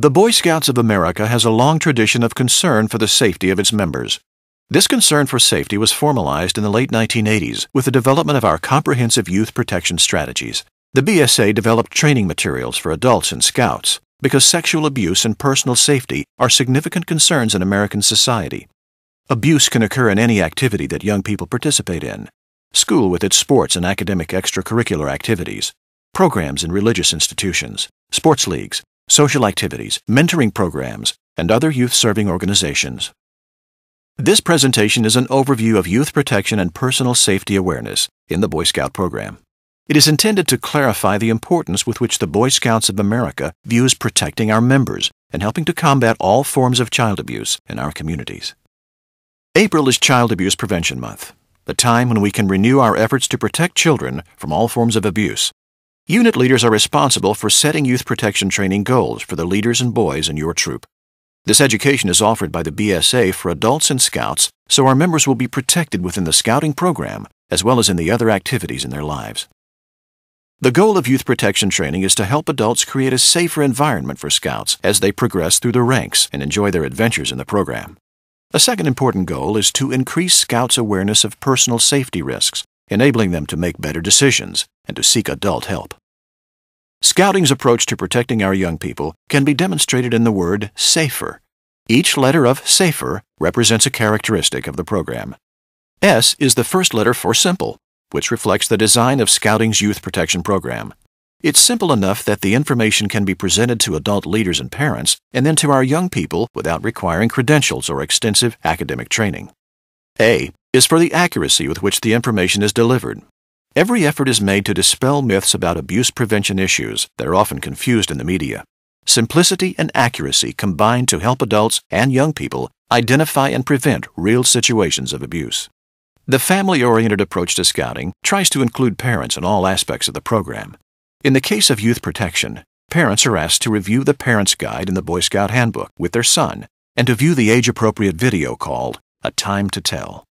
The Boy Scouts of America has a long tradition of concern for the safety of its members. This concern for safety was formalized in the late 1980s with the development of our comprehensive youth protection strategies. The BSA developed training materials for adults and Scouts because sexual abuse and personal safety are significant concerns in American society. Abuse can occur in any activity that young people participate in. School with its sports and academic extracurricular activities, programs in religious institutions, sports leagues, social activities, mentoring programs, and other youth-serving organizations. This presentation is an overview of youth protection and personal safety awareness in the Boy Scout program. It is intended to clarify the importance with which the Boy Scouts of America views protecting our members and helping to combat all forms of child abuse in our communities. April is Child Abuse Prevention Month, a time when we can renew our efforts to protect children from all forms of abuse. Unit leaders are responsible for setting youth protection training goals for the leaders and boys in your troop. This education is offered by the BSA for adults and Scouts, so our members will be protected within the Scouting program as well as in the other activities in their lives. The goal of youth protection training is to help adults create a safer environment for Scouts as they progress through the ranks and enjoy their adventures in the program. A second important goal is to increase Scouts' awareness of personal safety risks, enabling them to make better decisions and to seek adult help. Scouting's approach to protecting our young people can be demonstrated in the word SAFER. Each letter of SAFER represents a characteristic of the program. S is the first letter for simple, which reflects the design of Scouting's youth protection program. It's simple enough that the information can be presented to adult leaders and parents and then to our young people without requiring credentials or extensive academic training. A is for the accuracy with which the information is delivered. Every effort is made to dispel myths about abuse prevention issues that are often confused in the media. Simplicity and accuracy combine to help adults and young people identify and prevent real situations of abuse. The family-oriented approach to Scouting tries to include parents in all aspects of the program. In the case of youth protection, parents are asked to review the Parent's Guide in the Boy Scout Handbook with their son and to view the age-appropriate video called A Time to Tell.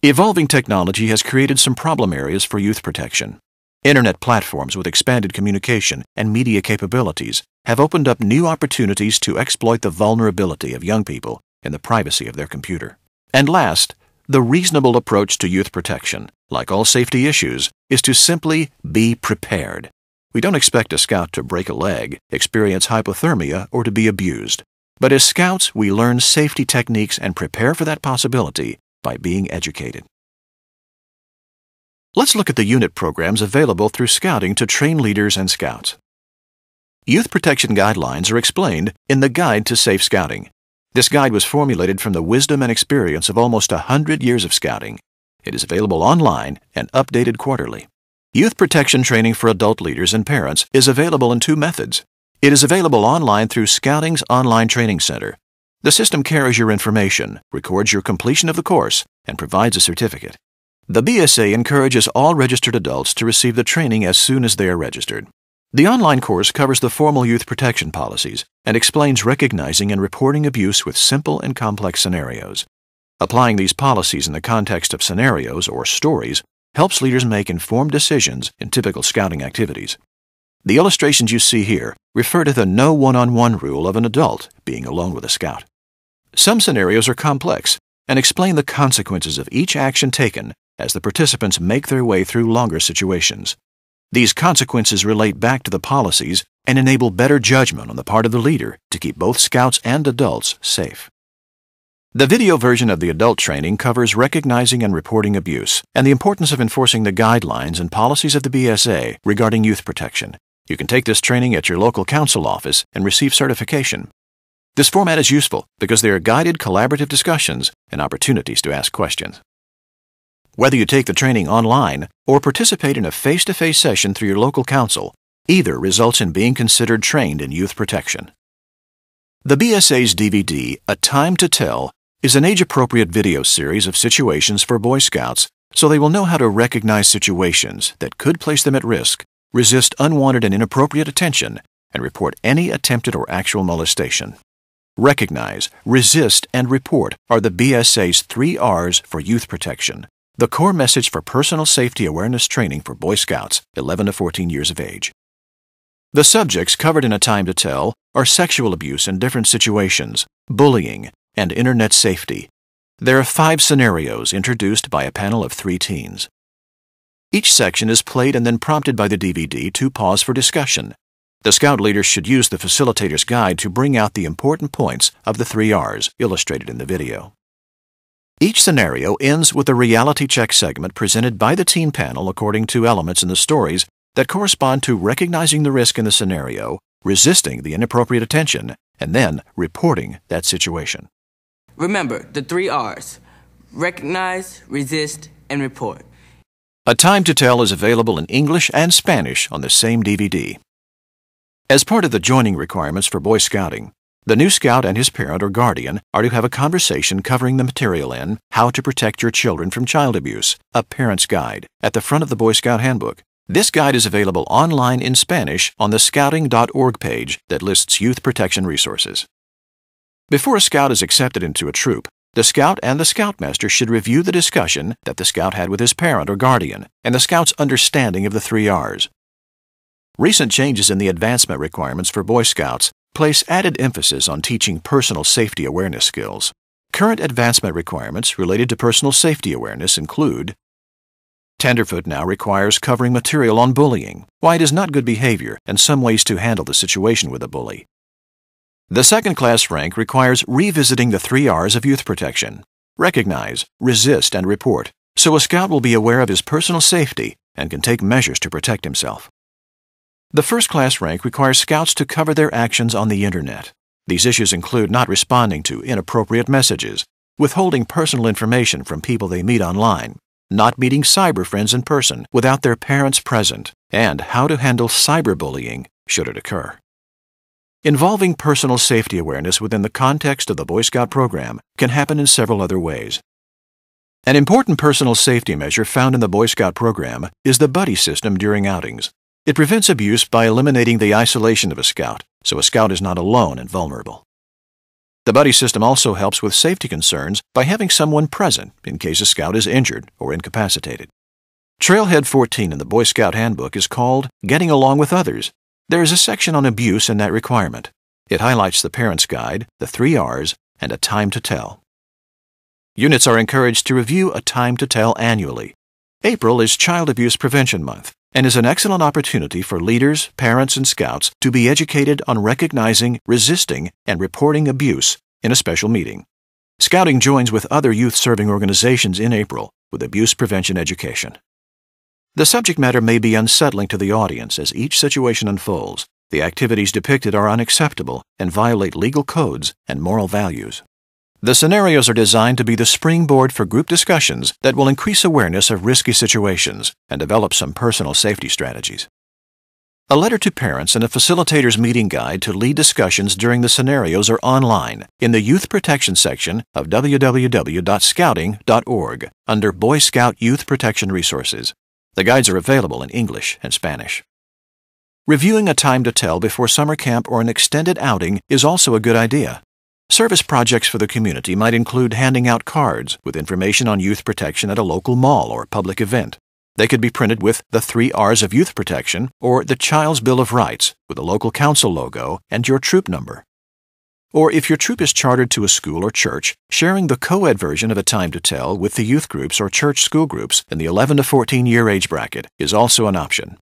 Evolving technology has created some problem areas for youth protection. Internet platforms with expanded communication and media capabilities have opened up new opportunities to exploit the vulnerability of young people in the privacy of their computer. And last, the reasonable approach to youth protection, like all safety issues, is to simply be prepared. We don't expect a Scout to break a leg, experience hypothermia, or to be abused. But as Scouts, we learn safety techniques and prepare for that possibility by being educated. Let's look at the unit programs available through Scouting to train leaders and Scouts. Youth protection guidelines are explained in the Guide to Safe Scouting. This guide was formulated from the wisdom and experience of almost 100 years of Scouting. It is available online and updated quarterly. Youth protection training for adult leaders and parents is available in two methods. It is available online through Scouting's Online Training Center. The system carries your information, records your completion of the course, and provides a certificate. The BSA encourages all registered adults to receive the training as soon as they are registered. The online course covers the formal youth protection policies and explains recognizing and reporting abuse with simple and complex scenarios. Applying these policies in the context of scenarios or stories helps leaders make informed decisions in typical Scouting activities. The illustrations you see here refer to the no one-on-one rule of an adult being alone with a Scout. Some scenarios are complex and explain the consequences of each action taken as the participants make their way through longer situations. These consequences relate back to the policies and enable better judgment on the part of the leader to keep both Scouts and adults safe. The video version of the adult training covers recognizing and reporting abuse and the importance of enforcing the guidelines and policies of the BSA regarding youth protection. You can take this training at your local council office and receive certification. This format is useful because there are guided collaborative discussions and opportunities to ask questions. Whether you take the training online or participate in a face-to-face session through your local council, either results in being considered trained in youth protection. The BSA's DVD, A Time to Tell, is an age-appropriate video series of situations for Boy Scouts so they will know how to recognize situations that could place them at risk, resist unwanted and inappropriate attention, and report any attempted or actual molestation. Recognize, resist, and report are the BSA's 3 R's for youth protection, the core message for personal safety awareness training for Boy Scouts 11 to 14 years of age. The subjects covered in A Time to Tell are sexual abuse in different situations, bullying, and internet safety. There are 5 scenarios introduced by a panel of 3 teens. Each section is played and then prompted by the DVD to pause for discussion. The Scout leaders should use the facilitator's guide to bring out the important points of the 3 R's illustrated in the video. Each scenario ends with a reality check segment presented by the teen panel according to elements in the stories that correspond to recognizing the risk in the scenario, resisting the inappropriate attention, and then reporting that situation. Remember the 3 R's: recognize, resist, and report. A Time to Tell is available in English and Spanish on the same DVD. As part of the joining requirements for Boy Scouting, the new scout and his parent or guardian are to have a conversation covering the material in How to Protect Your Children from Child Abuse, a Parent's Guide, at the front of the Boy Scout Handbook. This guide is available online in Spanish on the scouting.org page that lists youth protection resources. Before a scout is accepted into a troop, the scout and the scoutmaster should review the discussion that the scout had with his parent or guardian and the scout's understanding of the 3 R's. Recent changes in the advancement requirements for Boy Scouts place added emphasis on teaching personal safety awareness skills. Current advancement requirements related to personal safety awareness include: Tenderfoot now requires covering material on bullying, why it is not good behavior, and some ways to handle the situation with a bully. The second-class rank requires revisiting the 3 R's of youth protection: recognize, resist, and report, so a scout will be aware of his personal safety and can take measures to protect himself. The first-class rank requires scouts to cover their actions on the Internet. These issues include not responding to inappropriate messages, withholding personal information from people they meet online, not meeting cyber friends in person without their parents present, and how to handle cyberbullying should it occur. Involving personal safety awareness within the context of the Boy Scout program can happen in several other ways. An important personal safety measure found in the Boy Scout program is the buddy system during outings. It prevents abuse by eliminating the isolation of a scout, so a scout is not alone and vulnerable. The buddy system also helps with safety concerns by having someone present in case a scout is injured or incapacitated. Trailhead 14 in the Boy Scout Handbook is called Getting Along with Others. There is a section on abuse in that requirement. It highlights the Parent's Guide, the 3 R's, and A Time to Tell. Units are encouraged to review A Time to Tell annually. April is Child Abuse Prevention Month and is an excellent opportunity for leaders, parents, and scouts to be educated on recognizing, resisting, and reporting abuse in a special meeting. Scouting joins with other youth-serving organizations in April with abuse prevention education. The subject matter may be unsettling to the audience as each situation unfolds. The activities depicted are unacceptable and violate legal codes and moral values. The scenarios are designed to be the springboard for group discussions that will increase awareness of risky situations and develop some personal safety strategies. A letter to parents and a facilitator's meeting guide to lead discussions during the scenarios are online in the Youth Protection section of www.scouting.org under Boy Scout Youth Protection Resources. The guides are available in English and Spanish. Reviewing A Time to Tell before summer camp or an extended outing is also a good idea. Service projects for the community might include handing out cards with information on youth protection at a local mall or public event. They could be printed with the 3 R's of youth protection or the Child's Bill of Rights with a local council logo and your troop number. Or if your troop is chartered to a school or church, sharing the co-ed version of A Time to Tell with the youth groups or church school groups in the 11 to 14 year age bracket is also an option.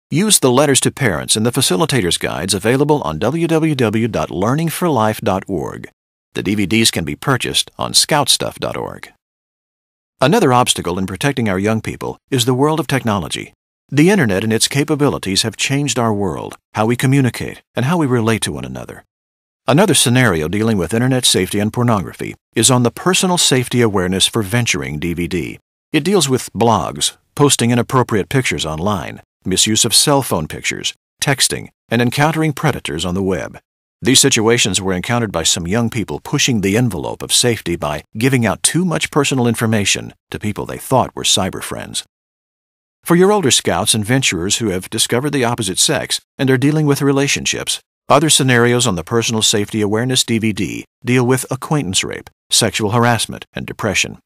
Use the letters to parents and the facilitator's guides available on www.learningforlife.org. The DVDs can be purchased on scoutstuff.org. Another obstacle in protecting our young people is the world of technology. The Internet and its capabilities have changed our world, how we communicate, and how we relate to one another. Another scenario dealing with Internet safety and pornography is on the Personal Safety Awareness for Venturing DVD. It deals with blogs, posting inappropriate pictures online, misuse of cell phone pictures, texting, and encountering predators on the web. These situations were encountered by some young people pushing the envelope of safety by giving out too much personal information to people they thought were cyber friends. For your older scouts and venturers who have discovered the opposite sex and are dealing with relationships, other scenarios on the Personal Safety Awareness DVD deal with acquaintance rape, sexual harassment, and depression.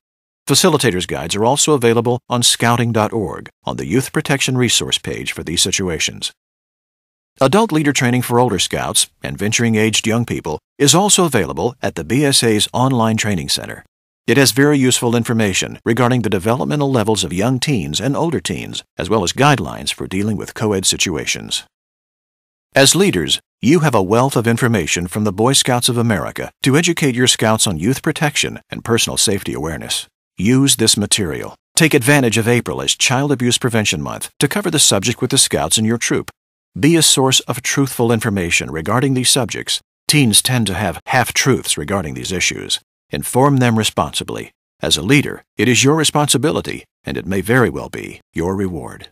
Facilitators' guides are also available on scouting.org on the Youth Protection Resource page for these situations. Adult leader training for older scouts and venturing-aged young people is also available at the BSA's online training center. It has very useful information regarding the developmental levels of young teens and older teens, as well as guidelines for dealing with co-ed situations. As leaders, you have a wealth of information from the Boy Scouts of America to educate your scouts on youth protection and personal safety awareness. Use this material. Take advantage of April as Child Abuse Prevention Month to cover the subject with the scouts in your troop. Be a source of truthful information regarding these subjects. Teens tend to have half-truths regarding these issues. Inform them responsibly. As a leader, it is your responsibility, and it may very well be your reward.